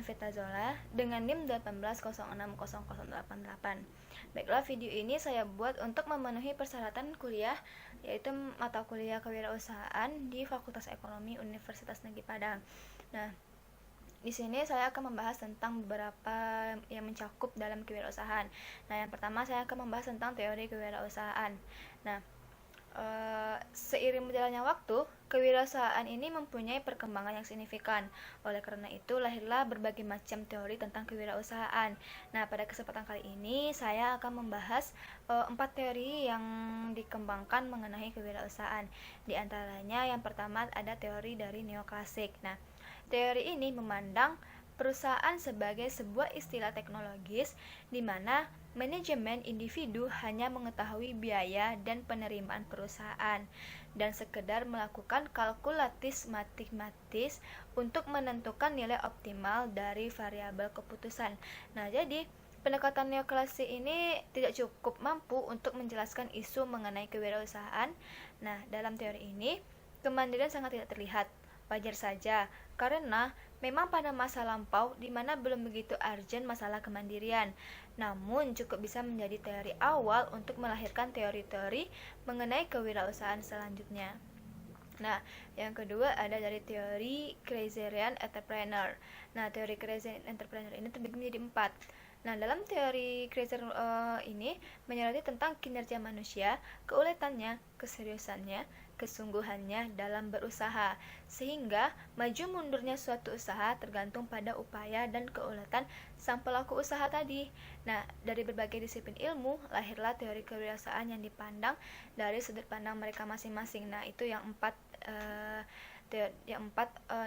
Vita Zola dengan NIM 18060088. Baiklah, video ini saya buat untuk memenuhi persyaratan kuliah, yaitu mata kuliah kewirausahaan di Fakultas Ekonomi Universitas Negeri Padang. Nah, di sini saya akan membahas tentang beberapa yang mencakup dalam kewirausahaan. Nah, yang pertama saya akan membahas tentang teori kewirausahaan. Nah, seiring berjalannya waktu, kewirausahaan ini mempunyai perkembangan yang signifikan. Oleh karena itu, lahirlah berbagai macam teori tentang kewirausahaan. Nah, pada kesempatan kali ini, saya akan membahas 4 teori yang dikembangkan mengenai kewirausahaan. Di antaranya, yang pertama ada teori dari neoklasik. Nah, teori ini memandang perusahaan sebagai sebuah istilah teknologis di mana manajemen individu hanya mengetahui biaya dan penerimaan perusahaan dan sekedar melakukan kalkulatis matematis untuk menentukan nilai optimal dari variabel keputusan. Nah, jadi pendekatan neoklasik ini tidak cukup mampu untuk menjelaskan isu mengenai kewirausahaan. Nah, dalam teori ini, kemandirian sangat tidak terlihat. Wajar saja, karena memang pada masa lampau di mana belum begitu urgent masalah kemandirian, namun cukup bisa menjadi teori awal untuk melahirkan teori-teori mengenai kewirausahaan selanjutnya. Nah, yang kedua ada dari teori Kreiserian Entrepreneur. Nah, teori Kreiserian Entrepreneur ini terbagi menjadi 4. Nah, dalam teori Kreiser ini menyoroti tentang kinerja manusia, keuletannya, keseriusannya, kesungguhannya dalam berusaha, sehingga maju mundurnya suatu usaha tergantung pada upaya dan keuletan sang pelaku usaha tadi. Nah, dari berbagai disiplin ilmu, lahirlah teori kewirausahaan yang dipandang dari sudut pandang mereka masing-masing. Nah, itu yang empat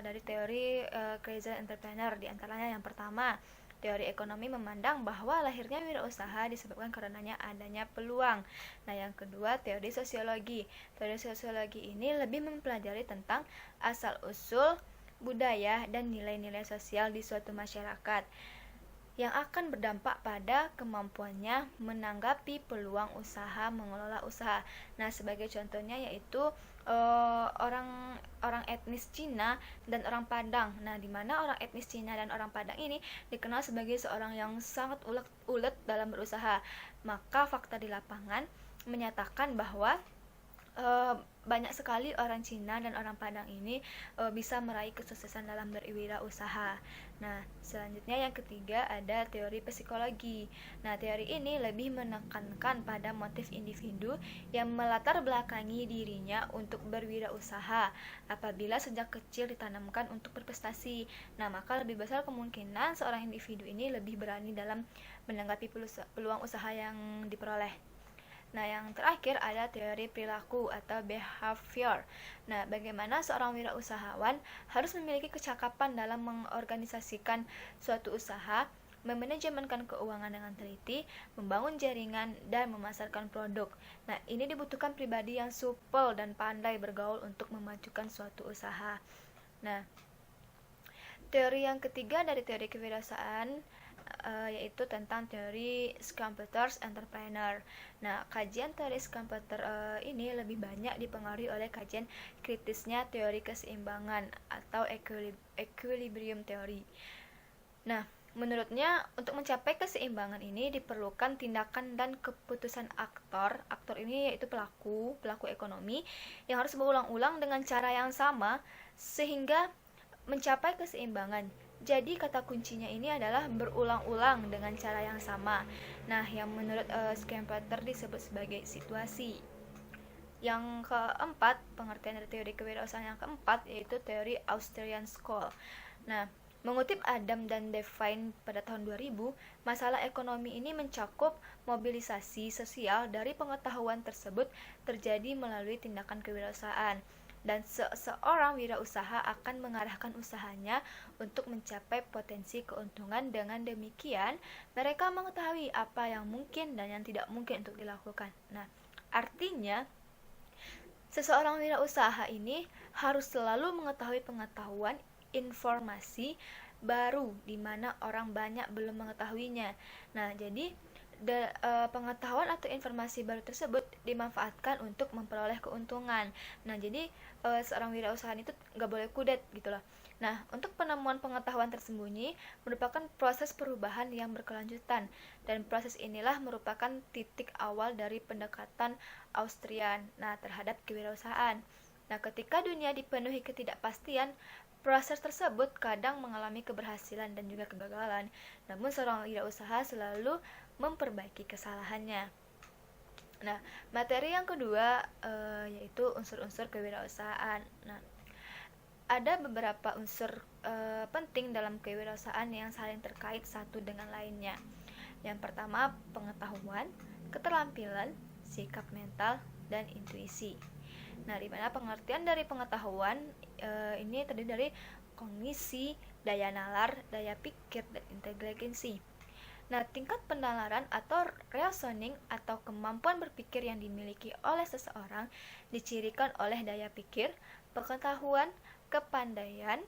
dari teori Kreiser Entrepreneur. Di antaranya yang pertama, teori ekonomi memandang bahwa lahirnya wirausaha disebabkan karenanya adanya peluang. Nah, yang kedua, teori sosiologi. Teori sosiologi ini lebih mempelajari tentang asal-usul budaya dan nilai-nilai sosial di suatu masyarakat yang akan berdampak pada kemampuannya menanggapi peluang usaha, mengelola usaha. Nah, sebagai contohnya yaitu orang etnis Cina dan orang Padang. Nah, di mana orang etnis Cina dan orang Padang ini dikenal sebagai seorang yang sangat ulet dalam berusaha. Maka fakta di lapangan menyatakan bahwa banyak sekali orang Cina dan orang Padang ini bisa meraih kesuksesan dalam berwirausaha. Nah, selanjutnya yang ketiga ada teori psikologi. Nah, teori ini lebih menekankan pada motif individu yang melatar belakangi dirinya untuk berwirausaha. Apabila sejak kecil ditanamkan untuk berprestasi, nah maka lebih besar kemungkinan seorang individu ini lebih berani dalam menanggapi peluang usaha yang diperoleh. Nah, yang terakhir ada teori perilaku atau behavior. Nah, bagaimana seorang wirausahawan harus memiliki kecakapan dalam mengorganisasikan suatu usaha, memanajemenkan keuangan dengan teliti, membangun jaringan, dan memasarkan produk. Nah, ini dibutuhkan pribadi yang supel dan pandai bergaul untuk memajukan suatu usaha. Nah, teori yang ketiga dari teori kewirausahaan yaitu tentang teori Schumpeter's Entrepreneur. Nah, kajian teori Schumpeter ini lebih banyak dipengaruhi oleh kajian kritisnya teori keseimbangan atau equilibrium theory. Nah, menurutnya untuk mencapai keseimbangan ini diperlukan tindakan dan keputusan aktor. Aktor ini yaitu pelaku ekonomi yang harus berulang-ulang dengan cara yang sama sehingga mencapai keseimbangan. Jadi kata kuncinya ini adalah berulang-ulang dengan cara yang sama. Nah, yang menurut Schumpeter disebut sebagai situasi. Yang keempat, pengertian dari teori kewirausahaan yang keempat yaitu teori Austrian School. Nah, mengutip Adam dan Devine pada tahun 2000, masalah ekonomi ini mencakup mobilisasi sosial dari pengetahuan tersebut terjadi melalui tindakan kewirausahaan. Dan seorang wirausaha akan mengarahkan usahanya untuk mencapai potensi keuntungan. Dengan demikian, mereka mengetahui apa yang mungkin dan yang tidak mungkin untuk dilakukan. Nah, artinya seseorang wirausaha ini harus selalu mengetahui pengetahuan informasi baru di mana orang banyak belum mengetahuinya. Nah, jadi pengetahuan atau informasi baru tersebut dimanfaatkan untuk memperoleh keuntungan. Nah, jadi seorang wirausahaan itu nggak boleh kudet gitu loh. Nah, untuk penemuan pengetahuan tersembunyi merupakan proses perubahan yang berkelanjutan, dan proses inilah merupakan titik awal dari pendekatan Austrian terhadap kewirausahaan. Nah, ketika dunia dipenuhi ketidakpastian, proses tersebut kadang mengalami keberhasilan dan juga kegagalan. Namun seorang wirausaha selalu memperbaiki kesalahannya. Nah, materi yang kedua yaitu unsur-unsur kewirausahaan. Nah, ada beberapa unsur penting dalam kewirausahaan yang saling terkait satu dengan lainnya. Yang pertama, pengetahuan, keterampilan, sikap mental, dan intuisi. Nah, di mana pengertian dari pengetahuan ini terdiri dari kognisi, daya nalar, daya pikir, dan inteligensi. Nah, tingkat penalaran atau reasoning atau kemampuan berpikir yang dimiliki oleh seseorang dicirikan oleh daya pikir, pengetahuan, kepandaian,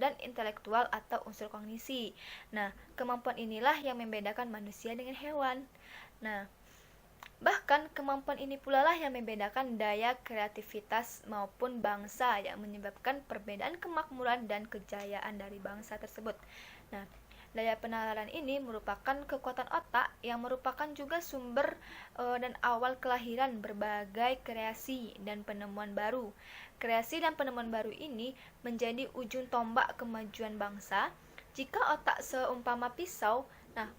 dan intelektual atau unsur kognisi. Nah, kemampuan inilah yang membedakan manusia dengan hewan. Nah, bahkan kemampuan ini pula lah yang membedakan daya kreativitas maupun bangsa, yang menyebabkan perbedaan kemakmuran dan kejayaan dari bangsa tersebut. Nah, daya penalaran ini merupakan kekuatan otak yang merupakan juga sumber dan awal kelahiran berbagai kreasi dan penemuan baru. Kreasi dan penemuan baru ini menjadi ujung tombak kemajuan bangsa. Jika otak seumpama pisau,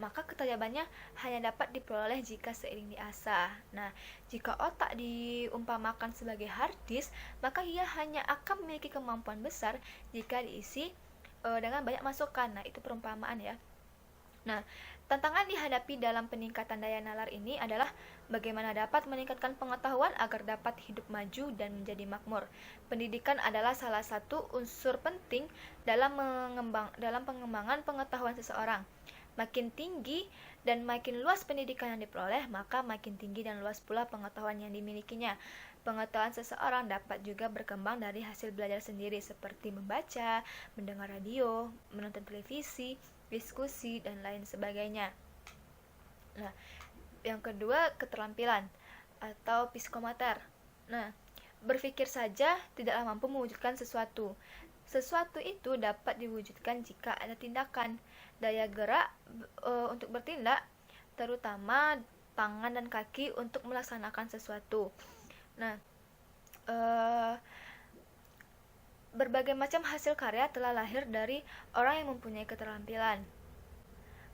maka ketajamannya hanya dapat diperoleh jika seiring diasah. Nah, jika otak diumpamakan sebagai hard disk, maka ia hanya akan memiliki kemampuan besar jika diisi dengan banyak masukan. Nah, itu perumpamaan ya. Nah, tantangan dihadapi dalam peningkatan daya nalar ini adalah bagaimana dapat meningkatkan pengetahuan agar dapat hidup maju dan menjadi makmur. Pendidikan adalah salah satu unsur penting dalam pengembangan pengetahuan seseorang. Makin tinggi dan makin luas pendidikan yang diperoleh, maka makin tinggi dan luas pula pengetahuan yang dimilikinya. Pengetahuan seseorang dapat juga berkembang dari hasil belajar sendiri, seperti membaca, mendengar radio, menonton televisi, diskusi, dan lain sebagainya. Nah, yang kedua, keterampilan atau psikomotor. Nah, berpikir saja tidaklah mampu mewujudkan sesuatu. Sesuatu itu dapat diwujudkan jika ada tindakan. Daya gerak untuk bertindak, terutama tangan dan kaki untuk melaksanakan sesuatu. Nah, berbagai macam hasil karya telah lahir dari orang yang mempunyai keterampilan.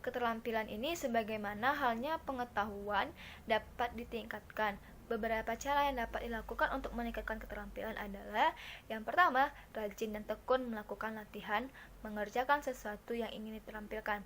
Keterampilan ini sebagaimana halnya pengetahuan dapat ditingkatkan. Beberapa cara yang dapat dilakukan untuk meningkatkan keterampilan adalah: yang pertama, rajin dan tekun melakukan latihan mengerjakan sesuatu yang ingin diterampilkan.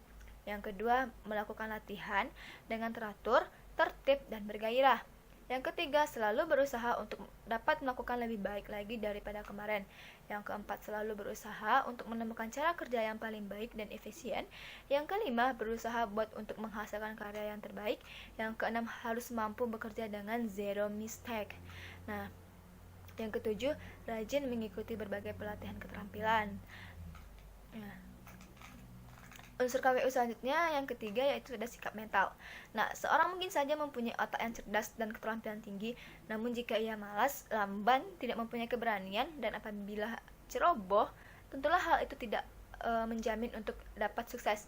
Yang kedua, melakukan latihan dengan teratur, tertib, dan bergairah. Yang ketiga, selalu berusaha untuk dapat melakukan lebih baik lagi daripada kemarin. Yang keempat, selalu berusaha untuk menemukan cara kerja yang paling baik dan efisien. Yang kelima, berusaha untuk menghasilkan karya yang terbaik. Yang keenam, harus mampu bekerja dengan zero mistake. Nah, yang ketujuh, rajin mengikuti berbagai pelatihan keterampilan. Nah, unsur KWU selanjutnya yang ketiga yaitu ada sikap mental. Nah, seorang mungkin saja mempunyai otak yang cerdas dan keterampilan tinggi, namun jika ia malas, lamban, tidak mempunyai keberanian, dan apabila ceroboh, tentulah hal itu tidak menjamin untuk dapat sukses.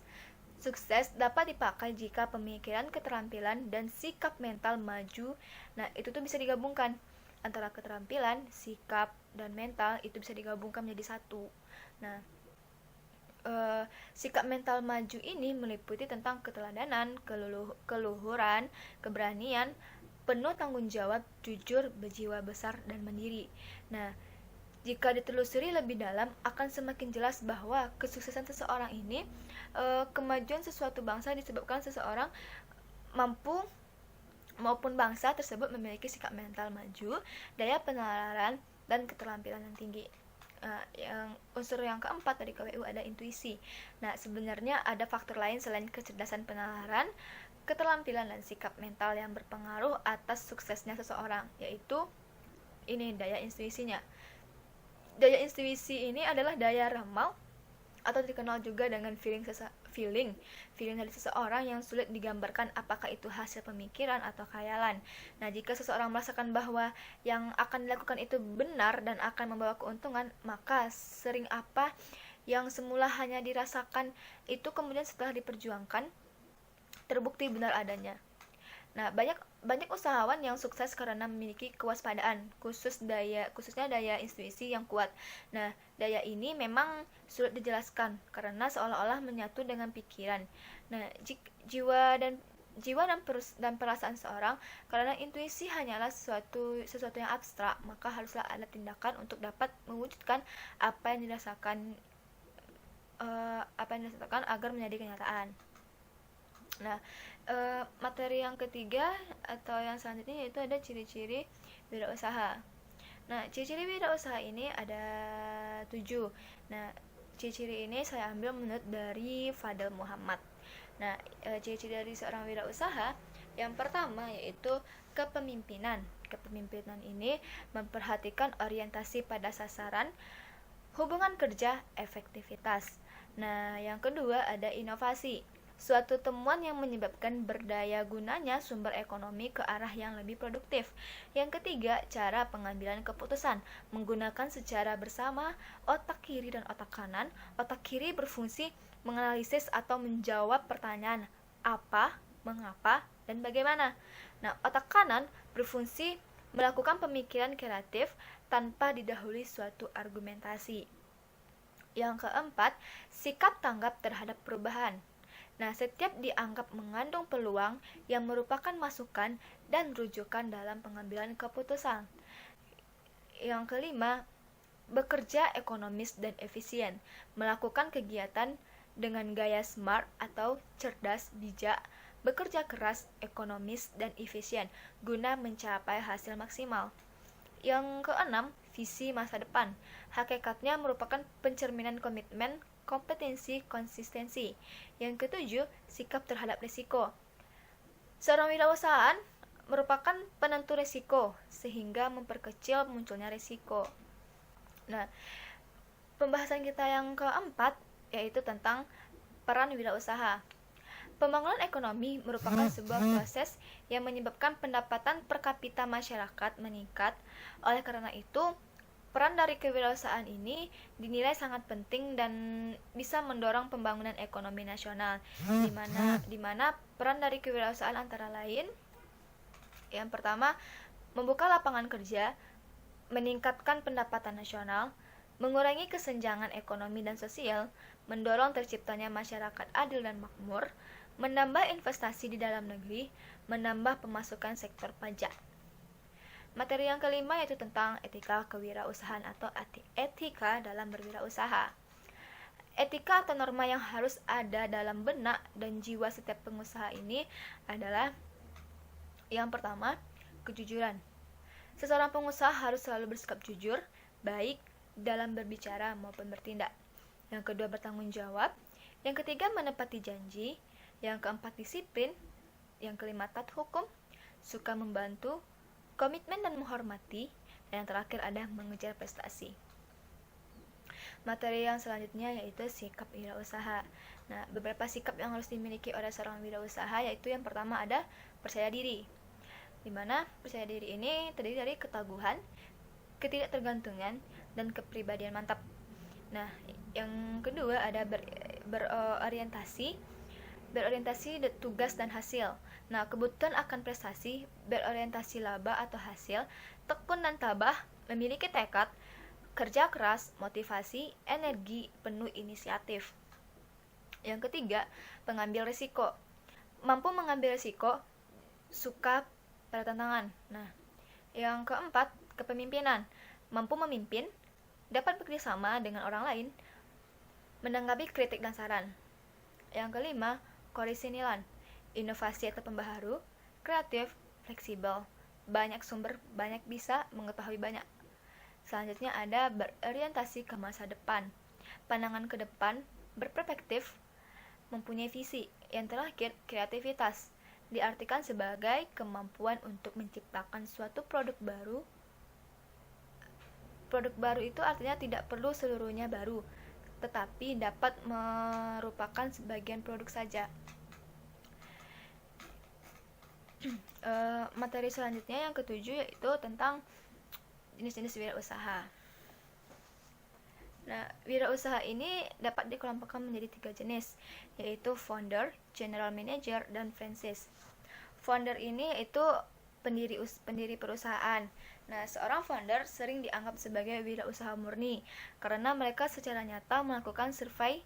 Sukses dapat dipakai jika pemikiran, keterampilan, dan sikap mental maju. Nah, itu tuh bisa digabungkan. Antara keterampilan, sikap, dan mental itu bisa digabungkan menjadi satu. Nah, sikap mental maju ini meliputi tentang keteladanan, keluhuran, keberanian, penuh tanggung jawab, jujur, berjiwa besar, dan mandiri. Nah, jika ditelusuri lebih dalam, akan semakin jelas bahwa kesuksesan seseorang ini, kemajuan sesuatu bangsa disebabkan seseorang mampu maupun bangsa tersebut memiliki sikap mental maju, daya penalaran, dan keterampilan yang tinggi. Yang unsur yang keempat dari KWU ada intuisi. Nah, sebenarnya ada faktor lain selain kecerdasan penalaran, keterampilan, dan sikap mental yang berpengaruh atas suksesnya seseorang, yaitu ini daya intuisinya. Daya intuisi ini adalah daya ramal atau dikenal juga dengan feeling dari seseorang yang sulit digambarkan apakah itu hasil pemikiran atau khayalan. Nah, jika seseorang merasakan bahwa yang akan dilakukan itu benar dan akan membawa keuntungan, maka sering apa yang semula hanya dirasakan itu kemudian setelah diperjuangkan terbukti benar adanya. Nah, banyak usahawan yang sukses karena memiliki kewaspadaan, khususnya daya intuisi yang kuat. Nah, daya ini memang sulit dijelaskan karena seolah-olah menyatu dengan pikiran. Nah, jiwa dan perasaan seorang, karena intuisi hanyalah sesuatu yang abstrak, maka haruslah ada tindakan untuk dapat mewujudkan apa yang dirasakan agar menjadi kenyataan. Nah, materi yang ketiga atau yang selanjutnya yaitu ada ciri-ciri wirausaha. Nah, ciri-ciri wirausaha ini ada 7. Nah, ciri-ciri ini saya ambil menurut dari Fadel Muhammad. Nah, ciri-ciri dari seorang wirausaha yang pertama yaitu kepemimpinan. Kepemimpinan ini memperhatikan orientasi pada sasaran, hubungan kerja, efektivitas. Nah, yang kedua ada inovasi. Suatu temuan yang menyebabkan berdaya gunanya sumber ekonomi ke arah yang lebih produktif. Yang ketiga, cara pengambilan keputusan. Menggunakan secara bersama otak kiri dan otak kanan. Otak kiri berfungsi menganalisis atau menjawab pertanyaan apa, mengapa, dan bagaimana. Nah, otak kanan berfungsi melakukan pemikiran kreatif tanpa didahului suatu argumentasi. Yang keempat, sikap tanggap terhadap perubahan. Nah, setiap dianggap mengandung peluang yang merupakan masukan dan rujukan dalam pengambilan keputusan. Yang kelima, bekerja ekonomis dan efisien. Melakukan kegiatan dengan gaya smart atau cerdas, bijak, bekerja keras, ekonomis, dan efisien guna mencapai hasil maksimal. Yang keenam, visi masa depan. Hakikatnya merupakan pencerminan komitmen, kompetensi, konsistensi. Yang ketujuh, sikap terhadap risiko. Seorang wirausahaan merupakan penentu risiko sehingga memperkecil munculnya risiko. Nah, pembahasan kita yang keempat yaitu tentang peran wirausaha. Pembangunan ekonomi merupakan sebuah proses yang menyebabkan pendapatan per kapita masyarakat meningkat. Oleh karena itu, peran dari kewirausahaan ini dinilai sangat penting dan bisa mendorong pembangunan ekonomi nasional. Di mana peran dari kewirausahaan antara lain, yang pertama, membuka lapangan kerja, meningkatkan pendapatan nasional, mengurangi kesenjangan ekonomi dan sosial, mendorong terciptanya masyarakat adil dan makmur, menambah investasi di dalam negeri, menambah pemasukan sektor pajak. Materi yang kelima yaitu tentang etika kewirausahaan atau etika dalam berwirausaha. Etika atau norma yang harus ada dalam benak dan jiwa setiap pengusaha ini adalah yang pertama, kejujuran. Seseorang pengusaha harus selalu bersikap jujur, baik dalam berbicara maupun bertindak. Yang kedua, bertanggung jawab. Yang ketiga, menepati janji. Yang keempat, disiplin. Yang kelima, taat hukum, suka membantu, komitmen dan menghormati. Dan yang terakhir ada mengejar prestasi. Materi yang selanjutnya yaitu sikap wirausaha. Nah, beberapa sikap yang harus dimiliki oleh seorang wirausaha yaitu yang pertama ada percaya diri. Di mana percaya diri ini terdiri dari ketaguhan, ketidaktergantungan, dan kepribadian mantap. Nah, yang kedua ada berorientasi tugas dan hasil. Nah, kebutuhan akan prestasi, berorientasi laba atau hasil, tekun dan tabah, memiliki tekad, kerja keras, motivasi, energi, penuh inisiatif. Yang ketiga, pengambil risiko. Mampu mengambil risiko, suka pada tantangan. Nah, yang keempat, kepemimpinan. Mampu memimpin, dapat bekerjasama dengan orang lain, menanggapi kritik dan saran. Yang kelima, korisinilan. Inovasi atau pembaharu, kreatif, fleksibel, banyak sumber, banyak bisa, mengetahui banyak. Selanjutnya ada berorientasi ke masa depan. Pandangan ke depan, berperspektif, mempunyai visi. Yang terakhir, kreativitas. Diartikan sebagai kemampuan untuk menciptakan suatu produk baru. Produk baru itu artinya tidak perlu seluruhnya baru, tetapi dapat merupakan sebagian produk saja. Materi selanjutnya yang ketujuh yaitu tentang jenis-jenis wirausaha. Nah, wirausaha ini dapat dikelompokkan menjadi 3 jenis, yaitu founder, general manager, dan franchise. Founder ini itu pendiri perusahaan. Nah, seorang founder sering dianggap sebagai wirausaha murni karena mereka secara nyata melakukan survei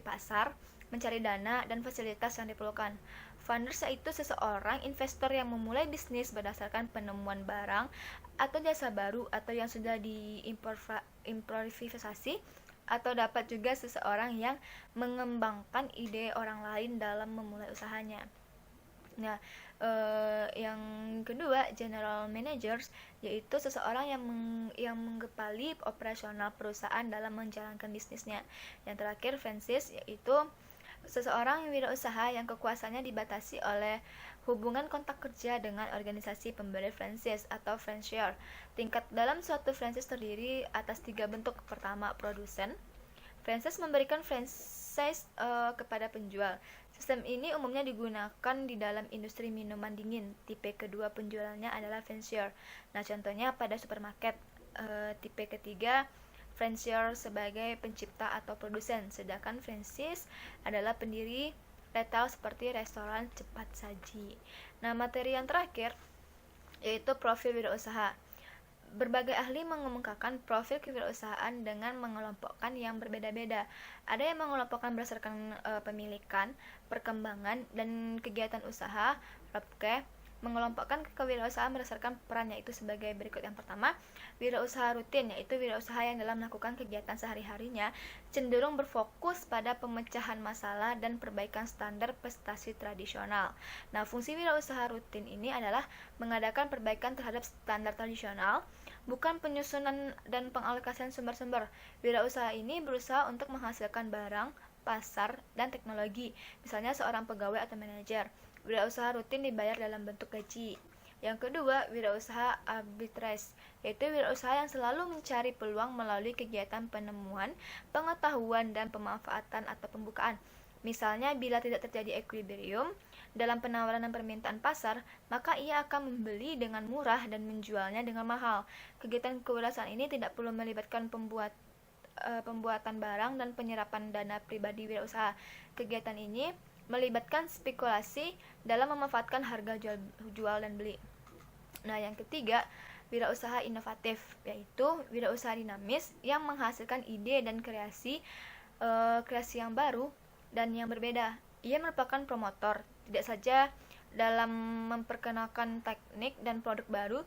pasar, mencari dana dan fasilitas yang diperlukan. Founders yaitu seseorang investor yang memulai bisnis berdasarkan penemuan barang atau jasa baru atau yang sudah diimprovisasi, atau dapat juga seseorang yang mengembangkan ide orang lain dalam memulai usahanya. Nah, yang kedua, general managers, yaitu seseorang yang menggepali operasional perusahaan dalam menjalankan bisnisnya. Yang terakhir, franchise, yaitu seseorang wirausaha yang kekuasaannya dibatasi oleh hubungan kontak kerja dengan organisasi pemberi franchise atau franchisor. Tingkat dalam suatu franchise terdiri atas 3 bentuk. Pertama, produsen. Franchise memberikan franchise kepada penjual. Sistem ini umumnya digunakan di dalam industri minuman dingin. Tipe kedua penjualannya adalah franchisor. Nah, contohnya pada supermarket. Tipe ketiga, franchisor sebagai pencipta atau produsen, sedangkan franchise adalah pendiri retail seperti restoran cepat saji. Nah, materi yang terakhir yaitu profil wirausaha. Berbagai ahli mengemukakan profil kewirausahaan dengan mengelompokkan yang berbeda-beda. Ada yang mengelompokkan berdasarkan pemilikan, perkembangan, dan kegiatan usaha. Ropke mengelompokkan kewirausahaan berdasarkan peran, yaitu sebagai berikut. Yang pertama, wirausaha rutin, yaitu wirausaha yang dalam melakukan kegiatan sehari-harinya cenderung berfokus pada pemecahan masalah dan perbaikan standar prestasi tradisional. Nah, fungsi wirausaha rutin ini adalah mengadakan perbaikan terhadap standar tradisional, bukan penyusunan dan pengalokasian sumber-sumber. Wirausaha ini berusaha untuk menghasilkan barang, pasar, dan teknologi. Misalnya seorang pegawai atau manajer. Wirausaha rutin dibayar dalam bentuk gaji. Yang kedua, wirausaha arbitrage, yaitu wirausaha yang selalu mencari peluang melalui kegiatan penemuan, pengetahuan, dan pemanfaatan atau pembukaan. Misalnya, bila tidak terjadi equilibrium dalam penawaran dan permintaan pasar, maka ia akan membeli dengan murah dan menjualnya dengan mahal. Kegiatan kewirausahaan ini tidak perlu melibatkan pembuatan barang dan penyerapan dana pribadi wirausaha. Kegiatan ini melibatkan spekulasi dalam memanfaatkan harga jual dan beli. Nah, yang ketiga, wirausaha inovatif, yaitu wirausaha dinamis yang menghasilkan ide dan kreasi yang baru dan yang berbeda. Ia merupakan promotor, tidak saja dalam memperkenalkan teknik dan produk baru,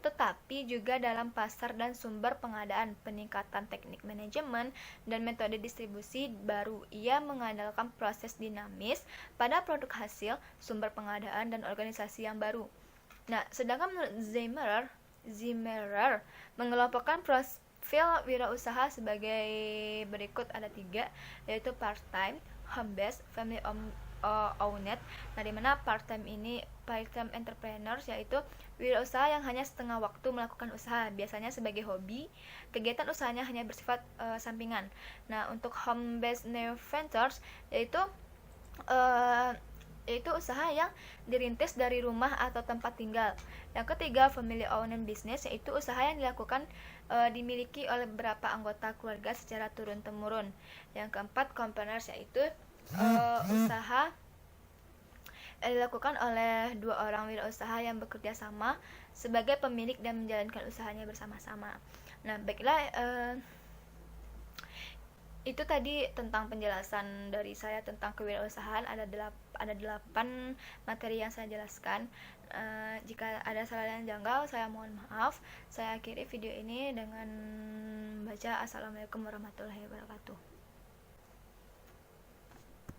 tetapi juga dalam pasar dan sumber pengadaan, peningkatan teknik manajemen, dan metode distribusi baru. Ia mengandalkan proses dinamis pada produk hasil, sumber pengadaan, dan organisasi yang baru. Nah, sedangkan menurut Zimmerer mengelompokkan profil wirausaha sebagai berikut, ada 3, yaitu part-time, home-based, family owned. Nah, dimana part-time entrepreneurs, yaitu wirausaha yang hanya setengah waktu melakukan usaha, biasanya sebagai hobi. Kegiatan usahanya hanya bersifat sampingan. Nah, untuk home-based new ventures, yaitu usaha yang dirintis dari rumah atau tempat tinggal. Yang ketiga, family owned business, yaitu usaha yang dimiliki oleh beberapa anggota keluarga secara turun-temurun. Yang keempat, compreneurs, yaitu usaha dilakukan oleh 2 orang wirausaha yang bekerja sama sebagai pemilik dan menjalankan usahanya bersama-sama. Nah, baiklah, itu tadi tentang penjelasan dari saya tentang kewirausahaan. Ada 8 materi yang saya jelaskan. Jika ada salah dan janggal, saya mohon maaf. Saya akhiri video ini dengan baca Assalamualaikum warahmatullahi wabarakatuh.